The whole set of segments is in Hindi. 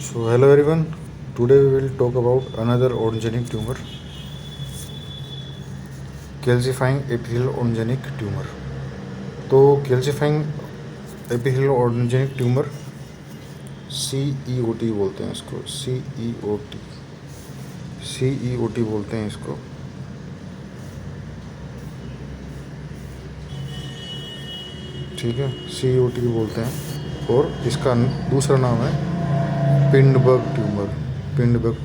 So hello everyone. Today we will talk about another orogenic tumor, calcifying epithelial orogenic tumor. तो calcifying epithelial orogenic tumor CEOT बोलते हैं इसको, CEOT बोलते हैं इसको। ठीक है, CEOT बोलते हैं। और इसका दूसरा नाम है पिंडबर्ग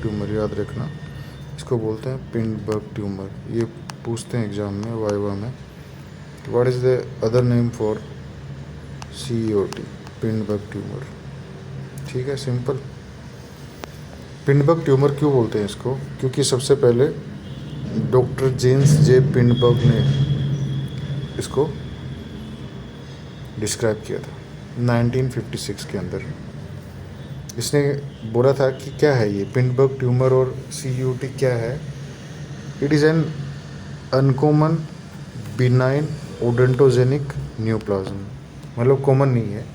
ट्यूमर, याद रखना, इसको बोलते हैं पिंडबर्ग ट्यूमर। ये पूछते हैं एग्ज़ाम में, वाइवा में, what is the other name for CEOT, Pindborg tumour. ठीक है, सिंपल। पिंडबर्ग ट्यूमर क्यों बोलते हैं इसको? क्योंकि सबसे पहले डॉक्टर जेम्स जे पिंडबर्ग ने इसको डिस्क्राइब किया था 1956 के अंदर। इसने बोला था कि क्या है ये पिंडबर्ग ट्यूमर और CEOT क्या है। It is an uncommon benign odontogenic neoplasm. मतलब कॉमन नहीं है,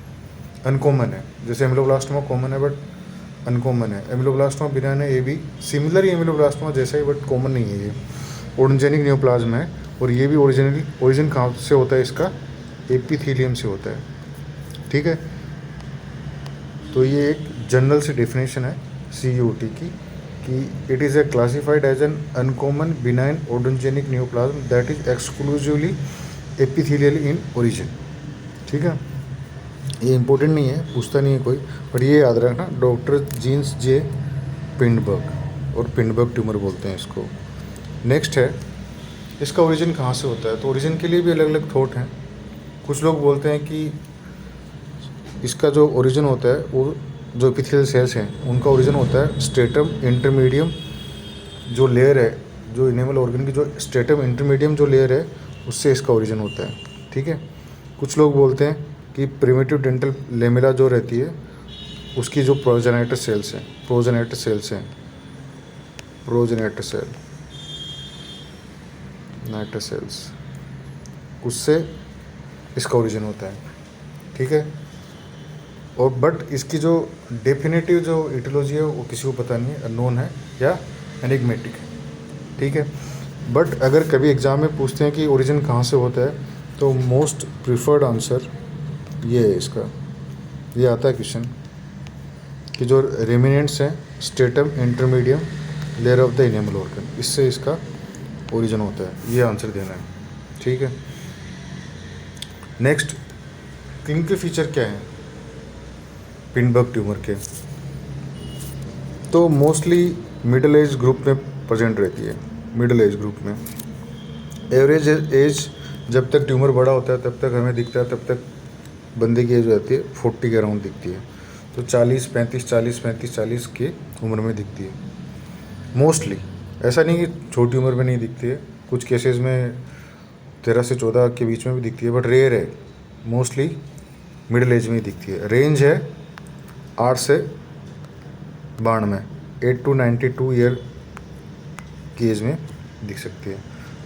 अनकॉमन है। जैसे एमिलोब्लास्टोमा कॉमन है बट अनकॉमन है। एमिलोब्लास्टोमा बिनाइन है, ये भी सिमिलर ही एमिलोब्लास्टोमा जैसा ही बट कॉमन नहीं है। ये ओडेंटोजेनिक न्यूप्लाज्म है। और ये भी ओरिजिन कहाँ से होता है इसका? एपिथेलियम से होता है। ठीक है, तो ये एक जनरल सी डेफिनेशन है CEOT की कि it is a classified as an uncommon benign odontogenic neoplasm that is exclusively epithelial in origin. ठीक है, ये इंपॉर्टेंट नहीं है, पूछता नहीं है कोई, पर ये याद रखना, डॉक्टर जेम्स जे पिंडबर्ग और पिंडबर्ग ट्यूमर बोलते हैं इसको। नेक्स्ट है, इसका ओरिजिन कहाँ से होता है? तो ओरिजिन के लिए भी अलग अलग थॉट हैं। कुछ लोग बोलते हैं कि इसका जो ओरिजिन होता है वो जो एपिथेलियल सेल्स हैं उनका ओरिजिन होता है स्ट्रेटम इंटरमीडियम जो लेयर है, जो इनेमल ऑर्गन की जो स्ट्रेटम इंटरमीडियम जो लेयर है उससे इसका ओरिजिन होता है। ठीक है, कुछ लोग बोलते हैं कि प्रिमिटिव डेंटल लेमेला जो रहती है उसकी जो प्रोजेनेटर सेल्स उससे इसका ओरिजिन होता है। ठीक है, और बट इसकी जो डेफिनेटिव जो इटियोलॉजी है वो किसी को पता नहीं है, अननोन है या एनिग्मेटिक है। ठीक है, बट अगर कभी एग्ज़ाम में पूछते हैं कि ओरिजिन कहाँ से होता है तो मोस्ट प्रिफर्ड आंसर ये है इसका। ये आता है क्वेश्चन कि जो रेमिनेंट्स हैं stratum इंटरमीडियम layer of the enamel organ, इससे इसका ओरिजिन होता है। ये आंसर देना है। ठीक है, नेक्स्ट, क्लिनिकल फीचर क्या है पिंडबर्ग ट्यूमर के? तो मोस्टली मिडिल एज ग्रुप में प्रेजेंट रहती है। मिडिल एज ग्रुप में एवरेज एज जब तक ट्यूमर बड़ा होता है तब तक हमें दिखता है, तब तक बंदे की एज हो जाती है 40 के अराउंड दिखती है। तो 40 की उम्र में दिखती है मोस्टली। ऐसा नहीं कि छोटी उम्र में नहीं दिखती है, कुछ केसेस में 13 से 14 के बीच में भी दिखती है, बट रेयर है। मोस्टली मिडिल एज में ही दिखती है। रेंज है 8 से 92, 8 to 92 ईयर की एज में दिख सकती है।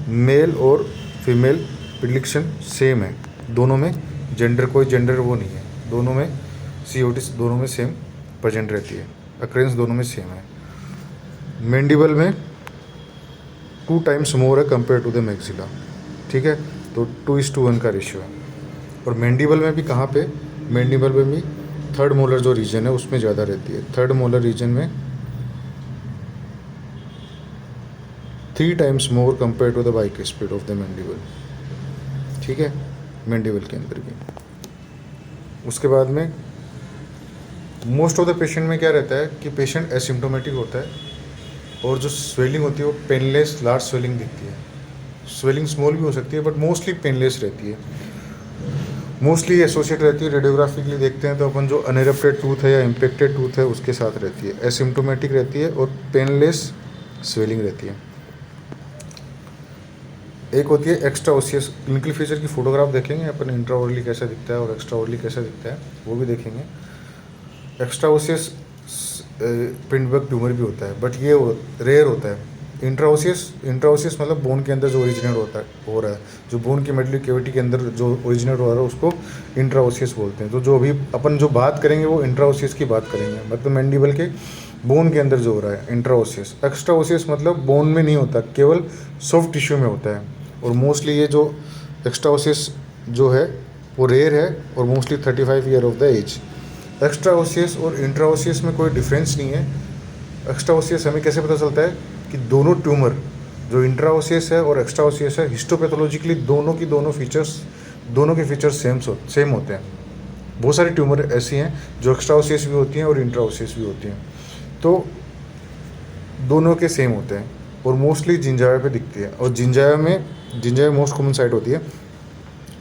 मेल और फीमेल प्रिडिक्शन सेम है, दोनों में जेंडर कोई जेंडर वो नहीं है, दोनों में CEOT दोनों में सेम प्रेजेंट रहती है, अक्रेंस दोनों में सेम है। मैंडिबल में 2 times मोर है कंपेयर टू द मैक्सिला। ठीक है, तो 2:1 का रेशियो है। और मैंडिबल में भी कहाँ पे? मैंडिबल में भी थर्ड मोलर जो रीजन है उसमें ज़्यादा रहती है। थर्ड मोलर रीजन में 3 times more compare to the bicuspid of the mandible. ठीक है, मैंडिबल के अंदर भी। उसके बाद में मोस्ट ऑफ द पेशेंट में क्या रहता है कि पेशेंट एसिम्प्टोमेटिक होता है और जो स्वेलिंग होती है वो पेनलेस लार्ज स्वेलिंग दिखती है। स्वेलिंग स्मॉल भी हो सकती है बट मोस्टली पेनलेस रहती है, मोस्टली एसोसिएट रहती है। रेडियोग्राफिकली देखते हैं तो अपन जो अनइरप्टेड टूथ है या इम्पेक्टेड टूथ है उसके साथ रहती है, एसिम्प्टोमेटिक रहती है और पेनलेस स्वेलिंग रहती है। एक होती है एक्स्ट्रा ओसियस। क्लिनिकल फीचर की फोटोग्राफ देखेंगे अपन, इंट्राओरली कैसा दिखता है और एक्स्ट्रा ओरली कैसा दिखता है वो भी देखेंगे। एक्स्ट्रा ओसियस पिंडबर्ग ट्यूमर भी होता है बट ये रेयर होता है। इंट्राओसियस मतलब बोन के अंदर जो ओरिजिनेट हो रहा है, जो बोन की मेडुलरी कैविटी के अंदर जो ओरिजिनेट हो रहा है उसको इंट्राओसियस बोलते हैं। तो जो अभी अपन जो बात करेंगे वो इंट्राओसियस की बात करेंगे, मतलब मैंडिबल के बोन के अंदर जो हो रहा है इंट्राओसियस। एक्स्ट्राओसियस मतलब बोन में नहीं होता, केवल सॉफ्ट टिश्यू में होता है। और मोस्टली ये जो एक्स्ट्राओसियस जो है वो रेयर है और mostly 35 year of the age. Extraosseous और इंट्राओसियस में कोई डिफरेंस नहीं है। एक्स्ट्राओसियस हमें कैसे पता चलता है कि दोनों ट्यूमर जो इंट्राओसियस है और एक्स्ट्राओसियस है, हिस्टोपैथोलॉजिकली दोनों के फीचर्स सेम होते हैं। बहुत सारी ट्यूमर ऐसी हैं जो एक्स्ट्राओसियस भी होती हैं और इंट्राओसियस भी होती हैं, तो दोनों के सेम होते हैं और मोस्टली जिंजावा पे दिखती है। और जिंजावा मोस्ट कॉमन साइट होती है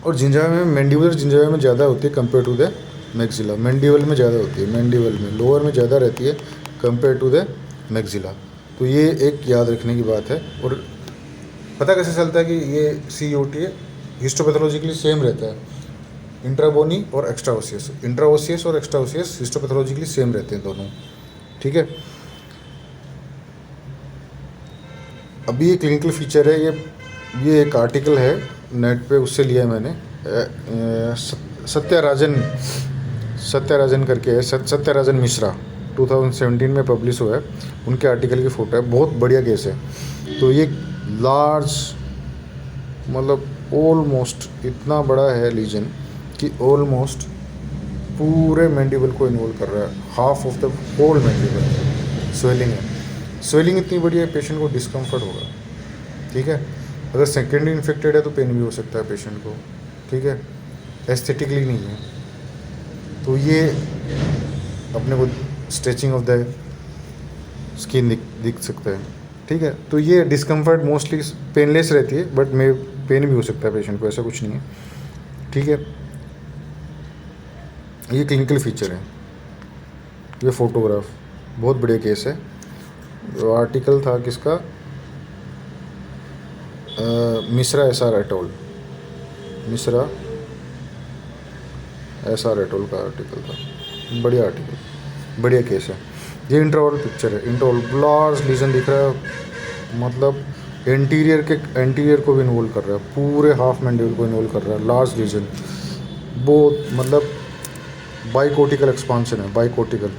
और जिंजावा में मैंडिबुलर जिंजावा में ज़्यादा होती है compare to the maxilla. Mandible में ज़्यादा होती है, मैंडिबल में लोअर में ज़्यादा रहती है कंपेयर टू द मैक्सिला। तो ये एक याद रखने की बात है। और पता कैसे चलता है कि ये CUT हिस्टोपैथोलॉजिकली सेम रहता है, इंट्राबोनी और एक्स्ट्राओसियस। इंट्राओसियस और एक्स्ट्राओसियस हिस्टोपैथोलॉजिकली सेम रहते हैं दोनों, ठीक है। अभी ये क्लिनिकल फीचर है, ये एक आर्टिकल है नेट पे, उससे लिया है मैंने। सत्याराजन करके है, सत्याराजन मिश्रा, 2017 में पब्लिश हुआ है, उनके आर्टिकल की फ़ोटो है। बहुत बढ़िया केस है। तो ये लार्ज मतलब ऑलमोस्ट इतना बड़ा है लीजन कि ऑलमोस्ट पूरे मैंडिबल को इन्वॉल्व कर रहा है, half of the whole mandible swelling है। स्वेलिंग इतनी बड़ी है, पेशेंट को डिस्कम्फर्ट होगा, ठीक है। अगर सेकेंडरी इन्फेक्टेड है तो पेन भी हो सकता है पेशेंट को, ठीक है, एस्थेटिकली नहीं है। तो ये अपने को स्ट्रेचिंग ऑफ द स्किन दिख सकता है, ठीक है। तो ये डिस्कम्फर्ट मोस्टली पेनलेस रहती है, बट में पेन भी हो सकता है पेशेंट को, ऐसा कुछ नहीं है, ठीक है। ये क्लिनिकल फीचर है, ये फोटोग्राफ, बहुत बढ़िया केस है। जो आर्टिकल था किसका, Mishra SR atoll, Mishra SR atoll का आर्टिकल था। बढ़िया आर्टिकल, बढ़िया केस है। ये इंट्राओरल पिक्चर है, इंट्राओरल लार्ज लीजन दिख रहा है, मतलब एंटीरियर को भी इन्वॉल्व कर रहा है, पूरे हाफ मैंडिबल को इन्वॉल्व कर रहा है, लार्ज लीजन। बहुत मतलब बाइकोटिकल एक्सपांशन है, बाइकोटिकल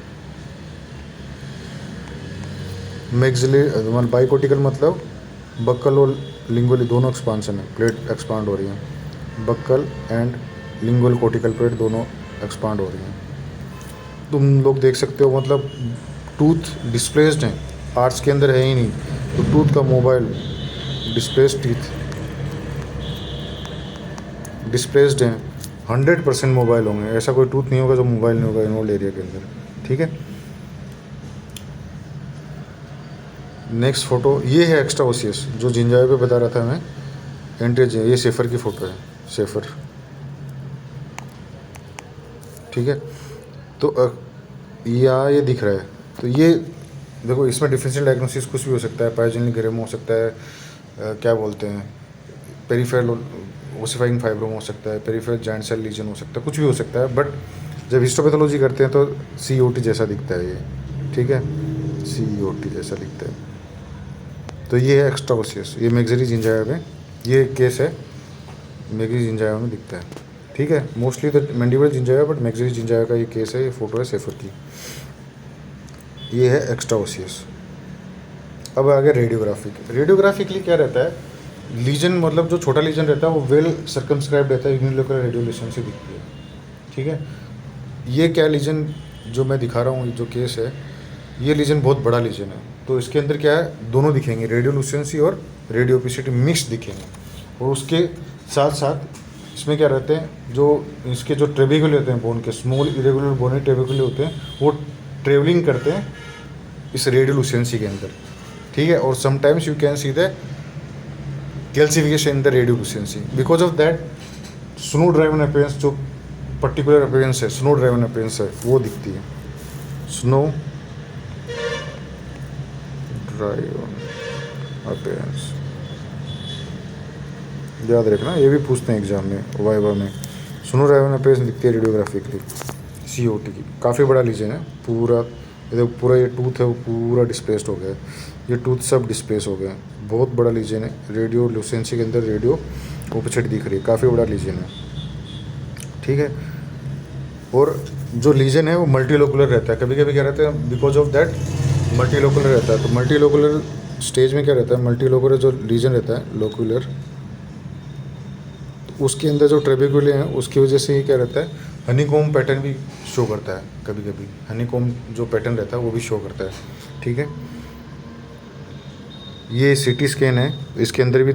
मैक्सिलरी, बाइकोटिकल मतलब बक्कल और लिंगुअली दोनों एक्सपांशन है, प्लेट एक्सपांड हो रही है, बक्कल एंड लिंगुअल कोटिकल प्लेट दोनों एक्सपांड हो रही हैं। तुम लोग देख सकते हो, मतलब टूथ डिस्प्लेस्ड हैं, आर्ट्स के अंदर है ही नहीं, तो टूथ का मोबाइल डिस्प्लेस्ड टीथ डिस्प्लेस्ड हैं, 100% मोबाइल होंगे। ऐसा कोई टूथ नहीं होगा जो मोबाइल नहीं होगा इन्वॉल्व एरिया के अंदर, ठीक है। नेक्स्ट फोटो ये है एक्स्ट्राओसियस, जो जिंजावे पे बता रहा था मैं, एंट्रेज। ये सेफर की फ़ोटो है, सेफर, ठीक है। तो ये दिख रहा है। तो ये देखो, इसमें डिफरेंशियल डायग्नोसिस कुछ भी हो सकता है, पाइजनली ग्रेम हो सकता है, क्या बोलते हैं, पेरिफेरल ओसिफाइंग फाइब्रोम हो सकता है, पेरिफेरल जॉइंट सेल लीजन हो सकता है, कुछ भी हो सकता है। बट जब हिस्टोपैथोलॉजी करते हैं तो COT जैसा दिखता है ये, ठीक है, COT जैसा दिखता है। तो ये है एक्स्ट्राओसियस, ये मैक्सिलरी जिंजावा में ये केस है, मैक्सिलरी जिंजावा में दिखता है, ठीक है। मोस्टली तो मैंडिबल जिंजावा, बट मैक्सिलरी जिंजावा का ये केस है। ये फ़ोटो है सेफर की, ये है एक्स्ट्राओसियस। अब आगे रेडियोग्राफिकली क्या रहता है, लीजन मतलब जो छोटा लीजन रहता है वो वेल सर्कमस्क्राइब रहता है, यूनिलोकल रेडियोलेशन से दिखती है, ठीक है। ये क्या लीजन जो मैं दिखा रहा हूँ, जो केस है, ये लीजन बहुत बड़ा लीजन है। तो इसके अंदर क्या है, दोनों दिखेंगे, रेडियोलुसेंसी और रेडियोपिसिटी मिक्स दिखेंगे। और उसके साथ साथ इसमें क्या रहते हैं, जो इसके जो ट्रेबिकुले होते हैं बोन के, स्मॉल इरेगुलर बोने ट्रेबिकुले होते हैं, वो ट्रेवलिंग करते हैं इस रेडियोलुसेंसी के अंदर, ठीक है। और sometimes you can see the calcification in the radiolucency. Because of that snow driven appearance, जो पर्टिकुलर अपीयरेंस है, स्नो ड्राइवन अपीयरेंस है, वो दिखती है, स्नो ड्राइवन अपीयरेंस। याद रखना, ये भी पूछते हैं एग्जाम में, वाइवा में। स्नो ड्राइवन अपीयरेंस दिखती है रेडियोग्राफिकली COT की। काफ़ी बड़ा लीजन है, पूरा ये टूथ है वो पूरा डिस्प्लेस्ड हो गया, ये टूथ सब डिस्प्लेस हो गए, बहुत बड़ा लीजन है। रेडियोलुसेंसी के अंदर रेडियो ओपेसिटी दिख रही है, काफ़ी बड़ा लीजन है। ठीक है। और जो लीजन है वो मल्टीलोकुलर रहता है, कभी कभी क्या रहता है बिकॉज ऑफ दैट मल्टीलोकुलर रहता है। तो मल्टीलोकुलर स्टेज में क्या रहता है, मल्टीलोकुलर जो लीजन रहता है लोकुलर, तो उसके अंदर जो ट्रेबेक्युले हैं उसकी वजह से ये क्या रहता है, हनीकॉम्ब पैटर्न भी शो करता है, कभी कभी हनीकॉम्ब जो पैटर्न रहता है वो भी शो करता है। ठीक है, ये सीटी स्कैन है, इसके अंदर भी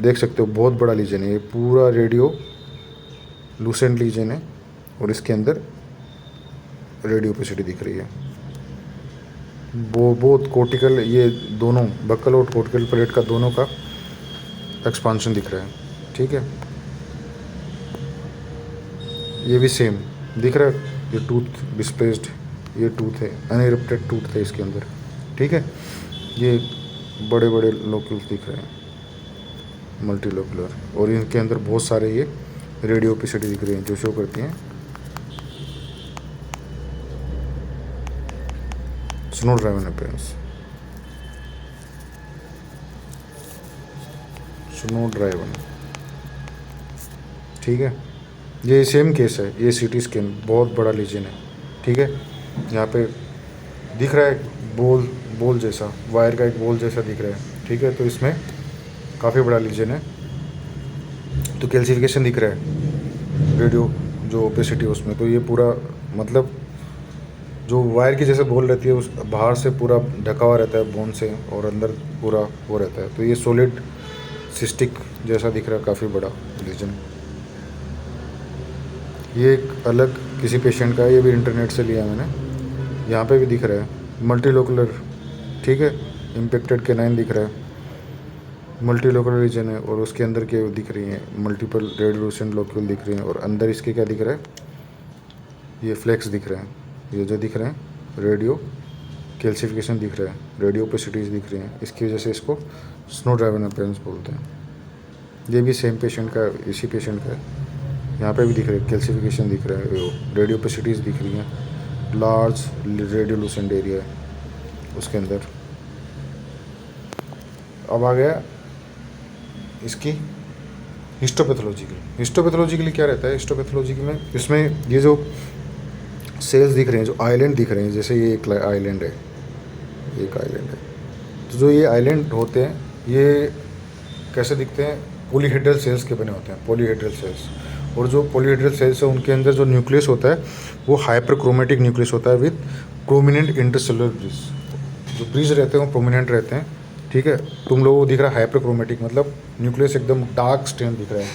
देख सकते हो बहुत बड़ा लीजन है, ये पूरा रेडियो लूसेंट लीजन है और इसके अंदर रेडियो ओपेसिटी दिख रही है। वो बहुत कोर्टिकल, ये दोनों बक्कल और कोर्टिकल प्लेट का दोनों का एक्सपांशन दिख रहा है। ठीक है, ये भी सेम दिख रहा है, ये टूथ डिस्प्लेस्ड, ये टूथ है अनइरप्टेड टूथ है इसके अंदर। ठीक है, ये बड़े बड़े लोक्यूल्स दिख रहे हैं मल्टीलोकुलर, और इनके अंदर बहुत सारे ये रेडियो ओपेसिटी दिख रही हैं जो शो करती हैं snow driven appearance, snow driven. ठीक है, ये सेम केस है, ये सीटी स्कैन बहुत बड़ा लीजन है। ठीक है, यहाँ पे दिख रहा है बोल बोल जैसा, वायर का एक बोल जैसा दिख रहा है। ठीक है, तो इसमें काफ़ी बड़ा लीजन है, तो कैल्सिफिकेशन दिख रहा है रेडियो जो ओपेसिटी है उसमें। तो ये पूरा मतलब जो वायर की जैसे बोल रहती है उस बाहर से पूरा ढका हुआ रहता है बोन से, और अंदर पूरा वो रहता है। तो ये सॉलिड सिस्टिक जैसा दिख रहा है, काफ़ी बड़ा लीजन। ये एक अलग किसी पेशेंट का है, ये भी इंटरनेट से लिया मैंने, यहाँ पे भी दिख रहा है मल्टीलोकुलर। ठीक है, इम्पेक्टेड कैनाइन दिख रहा है, मल्टीलोकुलर रीजन है, और उसके अंदर के दिख रही हैं मल्टीपल रेडियोलूसेंट लोक्यूल दिख रही हैं, और अंदर इसके क्या दिख रहा है, ये फ्लेक्स दिख रहे हैं, ये जो दिख रहे हैं रेडियो कैल्सिफिकेशन दिख रहा है, रेडियो ओपेसिटीज दिख रही हैं, इसकी वजह से इसको स्नो ड्राइवन अपीयरेंस बोलते हैं। ये भी सेम पेशेंट का, इसी पेशेंट का है, यहाँ पे भी दिख रहा है कैल्सिफिकेशन दिख रहा है, रेडियो ओपेसिटीज दिख रही हैं, लार्ज रेडियोलूसेंट एरिया है उसके अंदर। अब आ गया इसकी हिस्टोपैथोलॉजिकल। हिस्टोपैथोलॉजिकली क्या रहता है, हिस्टोपैथोलॉजी में इसमें ये जो सेल्स दिख रहे हैं, जो आइलैंड दिख रहे हैं, जैसे ये एक आइलैंड है, एक आइलैंड है, तो जो ये आइलैंड होते हैं ये कैसे दिखते हैं, पॉलीहेड्रल सेल्स के बने होते हैं, पॉलीहेड्रल सेल्स। और जो पॉलीहेड्रल सेल्स है उनके अंदर जो न्यूक्लियस होता है वो हाइपरक्रोमेटिक न्यूक्लियस होता है विद प्रोमिनेंट इंटरसेलुलर ब्रिज। जो ब्रिज रहते हैं वो प्रोमिनेंट रहते हैं। ठीक है, तुम लोगों को दिख रहा है हाइपरक्रोमेटिक, मतलब न्यूक्लियस एकदम डार्क स्टेन दिख रहा है,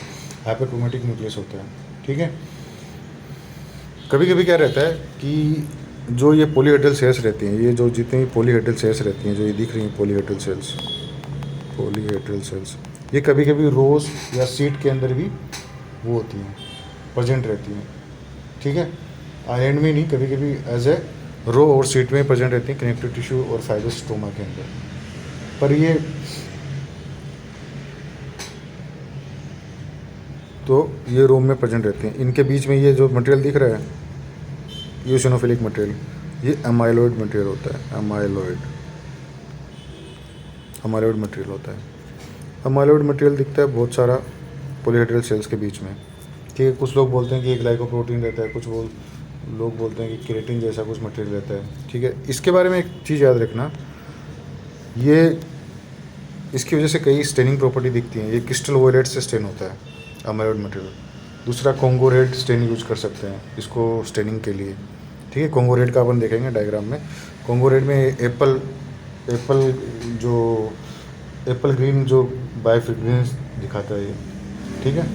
हाइपरक्रोमेटिक न्यूक्लियस होता है। ठीक है, कभी कभी क्या रहता है कि जो ये पॉलीहेड्रल सेल्स रहती हैं, ये जो जितनी पॉलीहेड्रल सेल्स रहती हैं, जो ये दिख रही हैं पॉलीहेड्रल सेल्स, पॉलीहेड्रल सेल्स, ये कभी कभी रोज या सीड के अंदर भी वो होती हैं, प्रेजेंट रहती हैं। ठीक है, आइलैंड में नहीं, कभी कभी एज ए रो और सीड में प्रेजेंट रहती हैं कनेक्टिव टिश्यू और फाइब्रस स्टोमा के अंदर। पर ये तो ये रोम में प्रेजेंट रहते हैं। इनके बीच में ये जो मटेरियल दिख रहा है, यूसिनोफिलिक मटेरियल, ये अमाइलॉइड मटेरियल होता है, अमाइलॉइड मटेरियल होता है। अमाइलॉइड मटेरियल दिखता है बहुत सारा पॉलीहेड्रल सेल्स के बीच में। ठीक है, कुछ लोग बोलते हैं कि एक ग्लाइकोप्रोटीन रहता है, कुछ लोग बोलते हैं कि केराटिन जैसा कुछ मटेरियल रहता है। ठीक है, इसके बारे में एक चीज़ याद रखना, ये इसकी वजह से कई स्टेनिंग प्रॉपर्टी दिखती हैं। ये क्रिस्टल वॉयलेट से स्टेन होता है अमाइलॉइड मटेरियल। दूसरा कोंगो रेड स्टेन यूज कर सकते हैं इसको स्टेनिंग के लिए। ठीक है, कोंगो रेड का अपन देखेंगे डायग्राम में। कोंगो रेड में एप्पल ग्रीन जो बायफ्रेग्रेंस दिखाता है ये। ठीक है,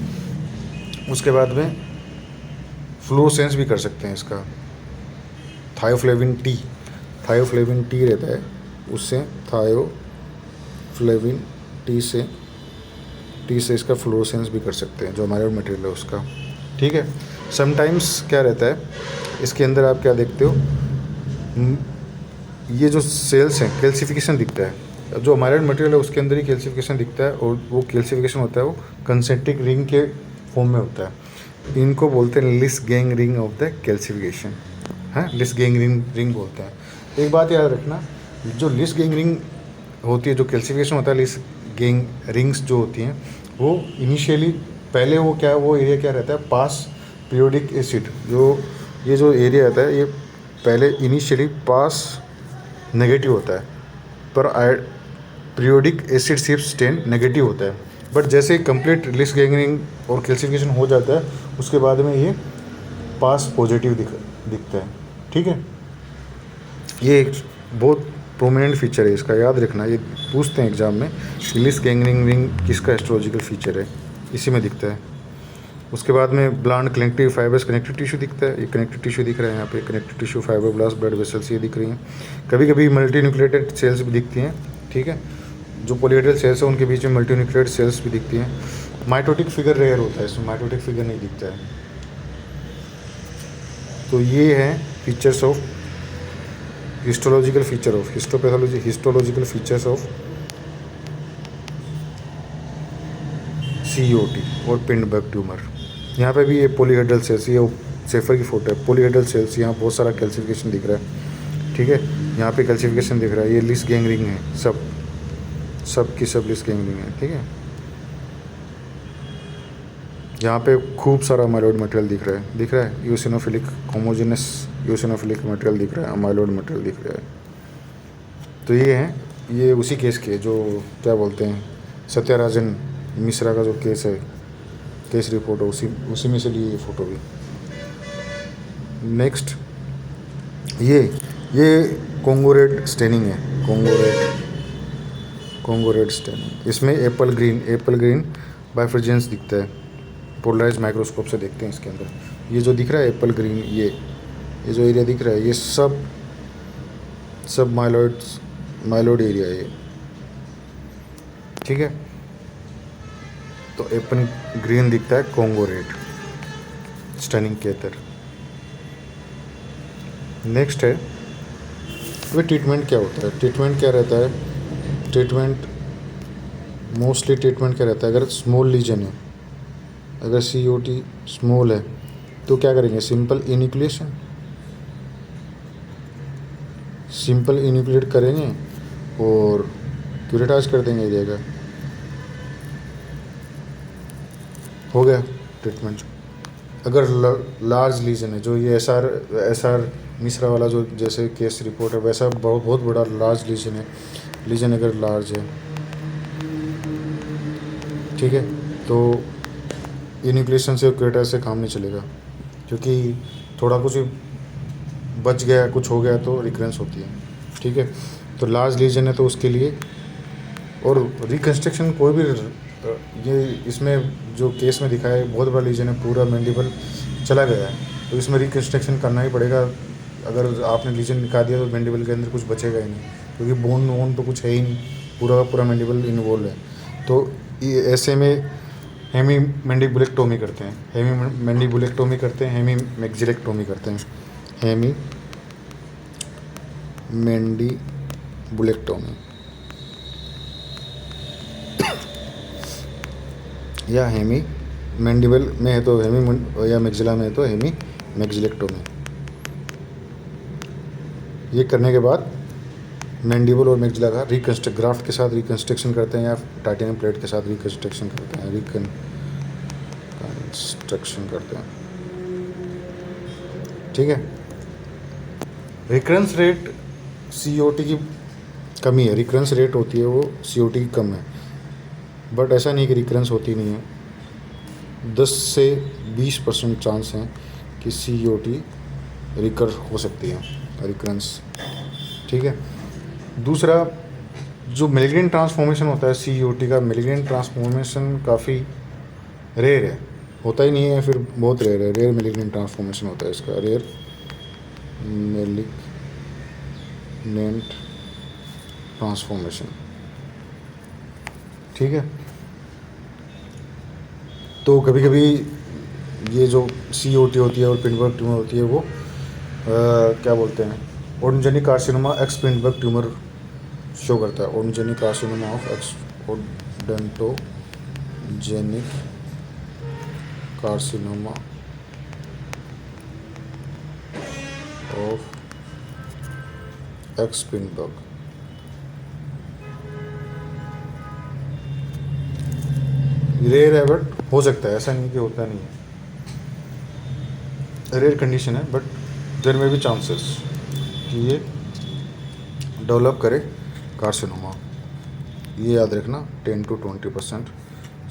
उसके बाद में फ्लोरोसेंस भी कर सकते हैं इसका। थायोफ्लेविन टी रहता है, उससे थायोफ्लेविन टी से इसका फ्लोरोसेंस भी कर सकते हैं, जो हमारा मटेरियल है उसका। ठीक है, समटाइम्स क्या रहता है इसके अंदर, आप क्या देखते हो, ये जो सेल्स हैं कैल्सिफिकेशन दिखता है, जो हमारा मटेरियल है उसके अंदर ही कैल्सिफिकेशन दिखता है, और वो कैल्सिफिकेशन होता है वो कंसेंट्रिक रिंग के फॉर्म में होता है। इनको बोलते हैं Liesegang ring of the calcification, है लिस गैंग रिंग बोलते हैं। एक बात याद रखना, जो लिस गैंग रिंग होती है, जो कैल्सिफिकेशन होता है, लिस गैंग रिंग्स जो होती हैं वो इनिशियली पहले वो क्या, वो एरिया क्या रहता है, पीरियोडिक एसिड जो ये जो एरिया आता है ये पहले इनिशियली पास नेगेटिव होता है, पर periodic acid shift stain negative होता है, बट जैसे कंप्लीट लिस गैंग्रीन और कैल्सिफिकेशन हो जाता है उसके बाद में ये पास पॉजिटिव दिखता है। ठीक है, ये एक बहुत प्रोमिनेंट फीचर है इसका, याद रखना। ये पूछते हैं एग्जाम में कि लिस गैंग्रीन रिंग किसका एस्ट्रोलॉजिकल फीचर है, इसी में दिखता है। उसके बाद में blind connective fibres connective tissue दिखता है, ये कनेक्टिव टिश्यू दिख रहा है यहाँ पे, connective tissue fibroblast blood vessels ये दिख रही हैं। कभी कभी मल्टी न्यूक्लिएटेड सेल्स भी दिखती हैं। ठीक है, जो पॉलीहेड्रल सेल्स है उनके बीच में मल्टी न्यूक्लिएटेड सेल्स भी दिखती हैं। माइटोटिक फिगर रेयर होता है, इसमें माइटोटिक फिगर नहीं दिखता है। तो ये है features of histological feature of histopathology, histological features of COT और पिंडबर्ग ट्यूमर। यहाँ पे भी ये पॉलीहेड्रल सेल्स, ये सेफर की फोटो है, पॉलीहेड्रल सेल्स, यहाँ बहुत सारा कैल्सिफिकेशन दिख रहा है। ठीक है, यहाँ पे कैल्सिफिकेशन दिख रहा है, ये लिस गैंग्रीन है, सब की सब लिस गैंग्रीन है। ठीक है, यहाँ पे खूब सारा अमाइलॉइड मटेरियल दिख रहा है, यूसिनोफिलिक होमोजेनस यूसिनोफिलिक मटेरियल दिख रहा है, अमाइलॉइड मटेरियल दिख रहा है। तो ये है, ये उसी केस के जो क्या बोलते हैं सत्याराजन मिश्रा का जो केस है, केस रिपोर्ट है, उसी में से ली ये फ़ोटो भी। नेक्स्ट ये कोंगो रेड स्टेनिंग है, कोंगो रेड स्टेनिंग। इसमें एप्पल ग्रीन बाइफर्जेंस दिखता है, पोलराइज माइक्रोस्कोप से देखते हैं इसके अंदर। ये जो दिख रहा है एप्पल ग्रीन, ये जो एरिया दिख रहा है ये सब माइलॉइड एरिया है ये। ठीक है, तो एप्पल ग्रीन दिखता है कोंगो रेड स्टेनिंग के अंदर। नेक्स्ट है वे ट्रीटमेंट क्या होता है, ट्रीटमेंट क्या रहता है, मोस्टली ट्रीटमेंट क्या रहता है। अगर स्मॉल लीजन है, अगर COT स्मॉल है तो क्या करेंगे, सिंपल इन्यूक्लिएट करेंगे और क्यूरेटाइज कर देंगे एरिया का, हो गया ट्रीटमेंट। अगर लार्ज लीजन है, जो ये SR मिश्रा वाला जो जैसे केस रिपोर्ट है वैसा बहुत बड़ा लार्ज लीजन है, लीजन अगर लार्ज है, ठीक है, तो इन्यूक्लिएशन से क्यूरेटाइज से काम नहीं चलेगा, क्योंकि थोड़ा कुछ बच गया, कुछ हो गया तो रिकरेंस होती है। ठीक है, तो लार्ज लीजन है तो उसके लिए, और रिकन्स्ट्रक्शन कोई भी, ये इसमें जो केस में दिखाया है बहुत बड़ा लीजन है, पूरा मैंडिबल चला गया है, तो इसमें रिकन्स्ट्रक्शन करना ही पड़ेगा। अगर आपने लीजन निकाल दिया तो मैंडिबल के अंदर कुछ बचेगा ही नहीं, क्योंकि बोन वोन तो कुछ है ही नहीं, पूरा मैंडिबल इन्वॉल्व है। तो ऐसे में हेमी मैंडिबुलेक्टोमी करते हैं, हेमी मैंडिबुलेक्टोमी करते हैं, हेमी मैक्सिलेक्टोमी करते हैं, हेमी मैंडिबुलेक्टोमी या हेमी मैंडिबल में है तो हेमी, या मैक्सिला में है तो हेमी मैक्सिलेक्टोमी। ये करने के बाद मैंडिबल और मैक्सिला का ग्राफ्ट के साथ रिकन्स्ट्रक्शन करते हैं, या टाइटेनियम प्लेट के साथ रिकन्स्ट्रक्शन करते हैं, ठीक है। रिकरेंस रेट COT की कमी है, रिकरेंस रेट होती है वो COT की कम है, बट ऐसा नहीं कि रिकरेंस होती नहीं है। 10 से 20% चांस हैं कि COT रिकर हो सकती है, रिकरेंस। ठीक है, दूसरा जो मेलिग्नेंट ट्रांसफॉर्मेशन होता है COT का, मेलिग्नेंट ट्रांसफॉर्मेशन काफ़ी रेयर है, होता ही नहीं है, फिर बहुत रेयर है, रेयर मेलिग्नेंट ट्रांसफॉर्मेशन होता है इसका, रेयर मेलिग्नेंट ट्रांसफॉर्मेशन। ठीक है, तो कभी कभी ये जो COT होती है और पिंडबर्ग ट्यूमर होती है वो क्या बोलते हैं, odontogenic carcinoma ex Pindborg tumour show करता है, odontogenic carcinoma of ex, odontogenic carcinoma of ex Pindborg. Rare है बट हो सकता है, ऐसा नहीं कि होता नहीं है। रेयर कंडीशन है, बट देयर में भी चांसेस कि ये डेवलप करे कार्सिनोमा, ये याद रखना 10 to 20%।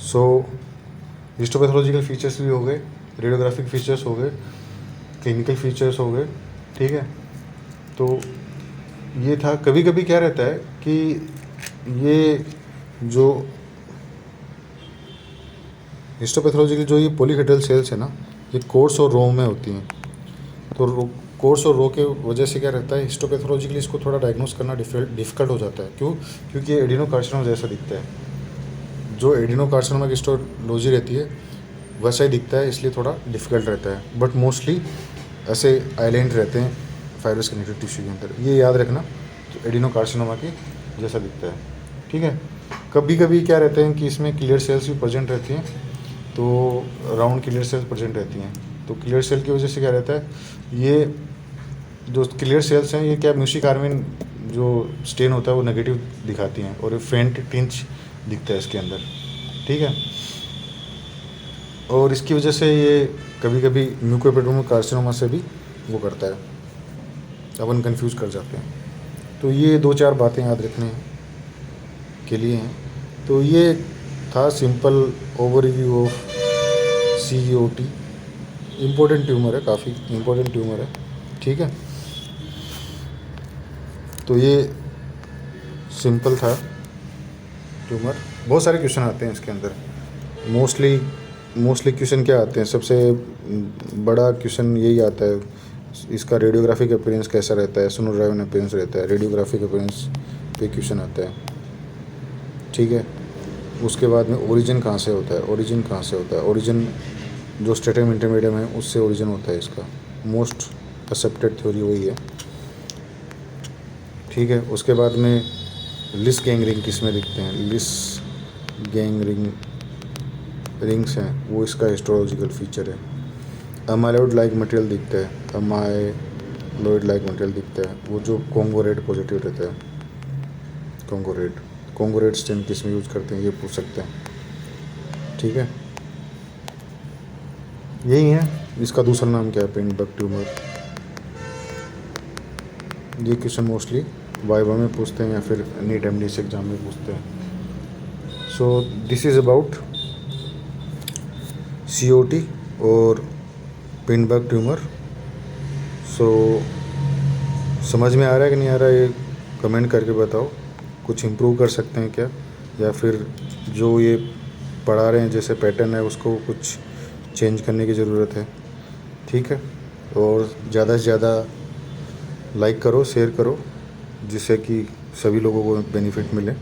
सो हिस्टोपैथोलॉजिकल फीचर्स भी हो गए, रेडियोग्राफिक फीचर्स हो गए, क्लिनिकल फीचर्स हो गए, ठीक है। तो ये था। कभी कभी क्या रहता है कि ये जो हिस्टोपैथोलॉजिकल जो ये पॉलीहेड्रल सेल्स है ना, ये कोर्स और रो में होती हैं। तो कोर्स और रो के वजह से क्या रहता है, हिस्टोपैथोलॉजिकली इसको थोड़ा डायग्नोस करना डिफ़िकल्ट हो जाता है। क्यों? क्योंकि ये एडिनोकार्सिनोमा जैसा दिखता है। जो एडिनोकार्सिनोमा की हिस्टोलॉजी रहती है वैसा ही दिखता है, इसलिए थोड़ा डिफ़िकल्ट रहता है। बट मोस्टली ऐसे आइलैंड रहते हैं फाइब्रस कनेक्टिव टिश्यू के अंदर, ये याद रखना। तो एडिनोकार्सिनोमा की जैसा दिखता है, ठीक है। कभी कभी क्या रहते हैं कि इसमें क्लियर सेल्स भी प्रेजेंट रहती हैं, तो राउंड क्लियर सेल्स प्रेजेंट रहती हैं। तो क्लियर सेल की वजह से क्या रहता है, ये जो क्लियर सेल्स हैं ये क्या म्यूसिक आर्मिन जो स्टेन होता है वो नेगेटिव दिखाती हैं, और फेंट टिंच दिखता है इसके अंदर, ठीक है। और इसकी वजह से ये कभी कभी म्यूकोएपिडर्मल कार्सिनोमा से भी वो करता है, अपन कंफ्यूज कर जाते हैं। तो ये 2-4 बातें याद रखने के लिए हैं। तो ये था simple overview of CEOT। Important tumour है, काफ़ी इम्पोर्टेंट ट्यूमर है, ठीक है। तो ये सिंपल था ट्यूमर। बहुत सारे क्वेश्चन आते हैं इसके अंदर। मोस्टली क्वेश्चन क्या आते हैं, सबसे बड़ा क्वेश्चन यही आता है, इसका रेडियोग्राफिक अपीयरेंस कैसा रहता है, सोनोग्राफी अपीयरेंस रहता है, रेडियोग्राफिक अपीयरेंस पे क्वेश्चन आता है, ठीक है। उसके बाद में ओरिजिन कहाँ से होता है, ओरिजिन जो स्ट्रेटम इंटरमीडियम है उससे ओरिजिन होता है इसका। मोस्ट एक्सेप्टेड थ्योरी वही है, ठीक है। उसके बाद में लिस गैंग रिंग किस में दिखते हैं, लिस गैंग रिंग्स हैं, वो इसका हिस्टोलॉजिकल फीचर है। अमाइलॉइड लाइक मटेरियल दिखता है, वो जो कॉन्गो रेड पॉजिटिव रहता है। कॉन्गो रेड स्टेन किस में यूज करते हैं ये पूछ सकते हैं, ठीक है। यही है। इसका दूसरा नाम क्या है, पिंड बग ट्यूमर। ये क्वेश्चन मोस्टली वाइवा में पूछते हैं या फिर नीट MDS एग्जाम में पूछते हैं। So this is about COT और पिंड बग ट्यूमर। सो समझ में आ रहा है कि नहीं आ रहा है, ये कमेंट करके बताओ। कुछ इम्प्रूव कर सकते हैं क्या, या फिर जो ये पढ़ा रहे हैं जैसे पैटर्न है उसको कुछ चेंज करने की ज़रूरत है, ठीक है। और ज़्यादा से ज़्यादा लाइक करो, शेयर करो, जिससे कि सभी लोगों को बेनिफिट मिले,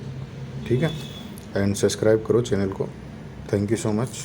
ठीक है। एंड सब्सक्राइब करो चैनल को। Thank you so much.